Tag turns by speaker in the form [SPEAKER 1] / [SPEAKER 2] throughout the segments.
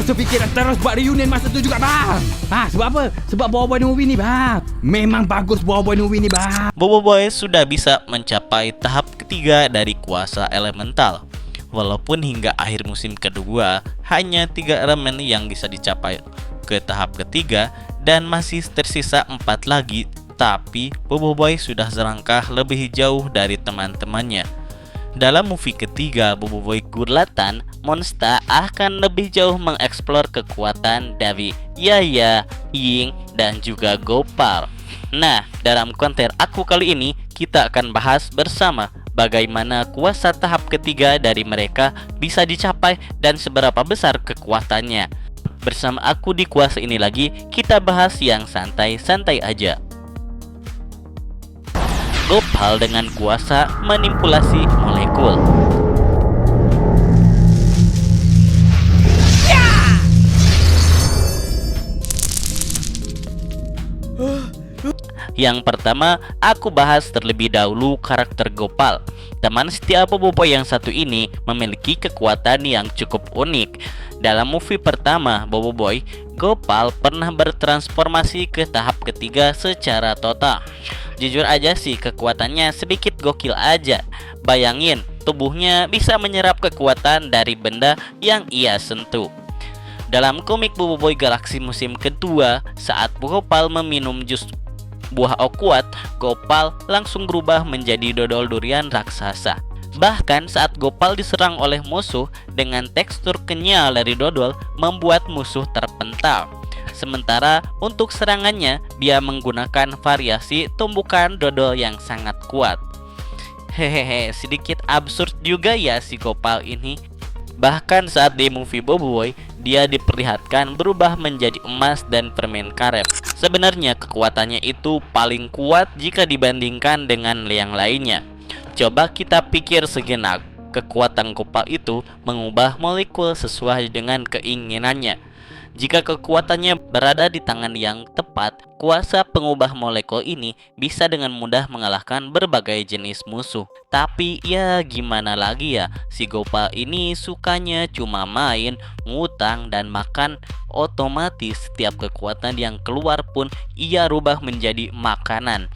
[SPEAKER 1] terus berfikir terus buat reunion masa tu juga bang. Sebab apa? Sebab Boboiboy Movie ni bang. Memang bagus Boboiboy Movie ni bang.
[SPEAKER 2] Boboiboy sudah bisa mencapai tahap ketiga dari kuasa elemental. Walaupun hingga akhir musim kedua hanya 3 elemen yang bisa dicapai ke tahap ketiga dan masih tersisa 4 lagi, tapi Boboiboy sudah selangkah lebih jauh dari teman-temannya. Dalam movie ketiga Boboiboy Gurlatan, Monsta akan lebih jauh mengeksplor kekuatan dari Yaya, Ying, dan juga Gopal. Nah, dalam konten aku kali ini kita akan bahas bersama bagaimana kuasa tahap ketiga dari mereka bisa dicapai dan seberapa besar kekuatannya. Bersama aku di kuasa ini lagi, kita bahas yang santai-santai aja. Gopal dengan kuasa manipulasi molekul. Yang pertama, aku bahas terlebih dahulu karakter Gopal. Teman setia Boboiboy yang satu ini memiliki kekuatan yang cukup unik. Dalam movie pertama Boboiboy, Gopal pernah bertransformasi ke tahap ketiga secara total. Jujur aja sih, kekuatannya sedikit gokil aja. Bayangin, tubuhnya bisa menyerap kekuatan dari benda yang ia sentuh. Dalam komik Boboiboy Galaxy musim kedua, saat Gopal meminum jus buah okuat, Gopal langsung berubah menjadi dodol durian raksasa. Bahkan saat Gopal diserang oleh musuh, dengan tekstur kenyal dari dodol membuat musuh terpental. Sementara untuk serangannya, dia menggunakan variasi tumbukan dodol yang sangat kuat. Hehehe, sedikit absurd juga ya si Gopal ini. Bahkan saat di movie Boboiboy, dia diperlihatkan berubah menjadi emas dan permen karet. Sebenarnya kekuatannya itu paling kuat jika dibandingkan dengan yang lainnya. Coba kita pikir sejenak, kekuatan Gopal itu mengubah molekul sesuai dengan keinginannya. Jika kekuatannya berada di tangan yang tepat, kuasa pengubah molekul ini bisa dengan mudah mengalahkan berbagai jenis musuh. Tapi ya gimana lagi ya, si Gopal ini sukanya cuma main, ngutang, dan makan. Otomatis setiap kekuatan yang keluar pun ia rubah menjadi makanan.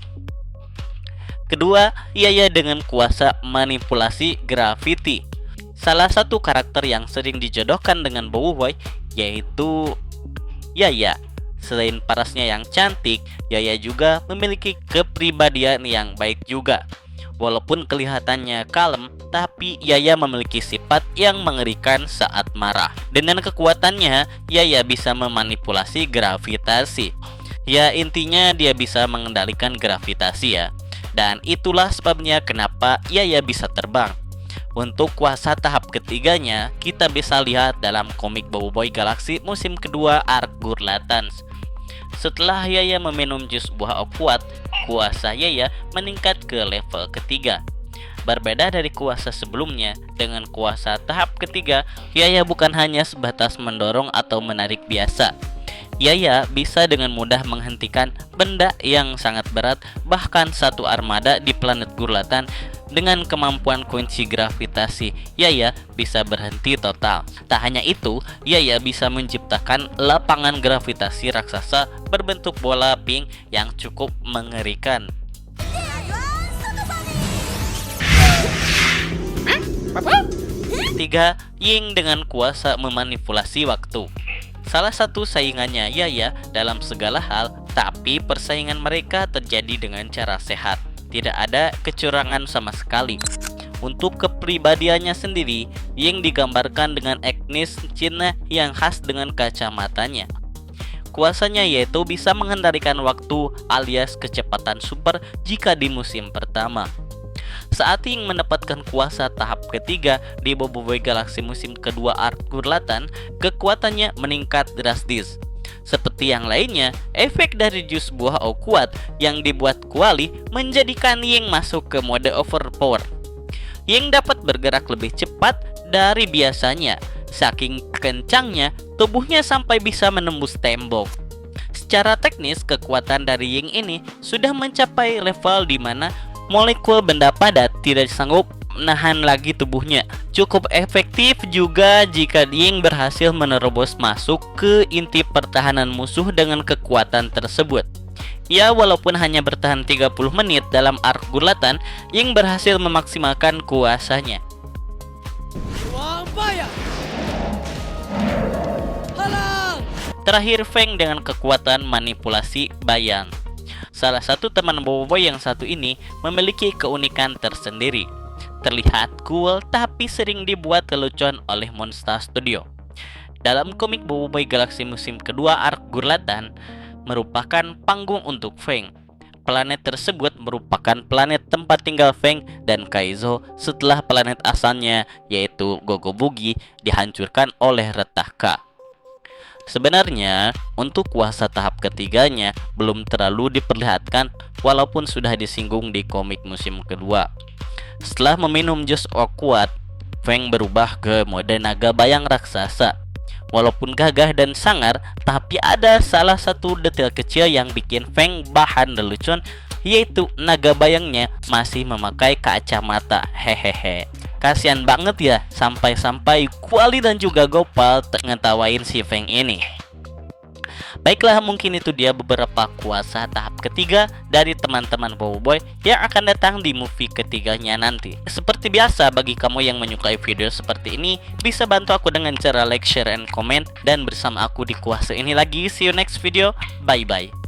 [SPEAKER 2] Kedua, Yaya dengan kuasa manipulasi gravity. Salah satu karakter yang sering dijodohkan dengan Boboiboy yaitu Yaya. Selain parasnya yang cantik, Yaya juga memiliki kepribadian yang baik juga. Walaupun kelihatannya kalem, tapi Yaya memiliki sifat yang mengerikan saat marah. Dengan kekuatannya, Yaya bisa memanipulasi gravitasi. Ya, intinya dia bisa mengendalikan gravitasi ya. Dan itulah sebabnya kenapa Yaya bisa terbang. Untuk kuasa tahap ketiganya, kita bisa lihat dalam komik Boboiboy Galaxy musim kedua Arc Gurlatan. Setelah Yaya meminum jus buah okuat, kuasa Yaya meningkat ke level ketiga. Berbeda dari kuasa sebelumnya, dengan kuasa tahap ketiga, Yaya bukan hanya sebatas mendorong atau menarik biasa. Yaya bisa dengan mudah menghentikan benda yang sangat berat, bahkan satu armada di planet Gurlatan. Dengan kemampuan kunci gravitasi, Yaya bisa berhenti total. Tak hanya itu, Yaya bisa menciptakan lapangan gravitasi raksasa berbentuk bola pink yang cukup mengerikan. Tiga, Ying dengan kuasa memanipulasi waktu. Salah satu saingannya Yaya dalam segala hal, tapi persaingan mereka terjadi dengan cara sehat. Tidak ada kecurangan sama sekali. Untuk kepribadiannya sendiri, Ying digambarkan dengan etnis Cina yang khas dengan kacamatanya. Kuasanya yaitu bisa mengendalikan waktu alias kecepatan super jika di musim pertama. Saat Ying mendapatkan kuasa tahap ketiga di Boboiboy Galaxy musim kedua Arc Gurlatan, kekuatannya meningkat drastis. Seperti yang lainnya, efek dari jus buah okuat yang dibuat kuali menjadikan Ying masuk ke mode overpower. Ying dapat bergerak lebih cepat dari biasanya. Saking kencangnya, tubuhnya sampai bisa menembus tembok. Secara teknis, kekuatan dari Ying ini sudah mencapai level di mana molekul benda padat tidak sanggup menahan lagi tubuhnya. Cukup efektif juga jika Ying berhasil menerobos masuk ke inti pertahanan musuh dengan kekuatan tersebut. Ya, walaupun hanya bertahan 30 menit dalam arc gulatan, Ying berhasil memaksimalkan kuasanya. Terakhir, Feng dengan kekuatan manipulasi bayang. Salah satu teman Boboiboy yang satu ini memiliki keunikan tersendiri. Terlihat cool tapi sering dibuat kelucuan oleh Monster Studio. Dalam komik Boboiboy Galaxy musim kedua arc gurlatan merupakan panggung untuk Feng. Planet tersebut merupakan planet tempat tinggal Feng dan Kaizo setelah planet asalnya yaitu Gogobugi dihancurkan oleh Retaka. Sebenarnya, untuk kuasa tahap ketiganya belum terlalu diperlihatkan walaupun sudah disinggung di komik musim kedua. Setelah meminum jus kuat, Feng berubah ke mode naga bayang raksasa. Walaupun gagah dan sangar, tapi ada salah satu detail kecil yang bikin Feng bahan lelucon, yaitu naga bayangnya masih memakai kacamata. Hehehe. Kasian banget ya, sampai-sampai Kuali dan juga Gopal ngetawain si Feng ini. Baiklah, mungkin itu dia beberapa kuasa tahap ketiga dari teman-teman Boboiboy yang akan datang di movie ketiganya nanti. Seperti biasa, bagi kamu yang menyukai video seperti ini, bisa bantu aku dengan cara like, share, and comment. Dan bersama aku di kuasa ini lagi. See you next video. Bye-bye.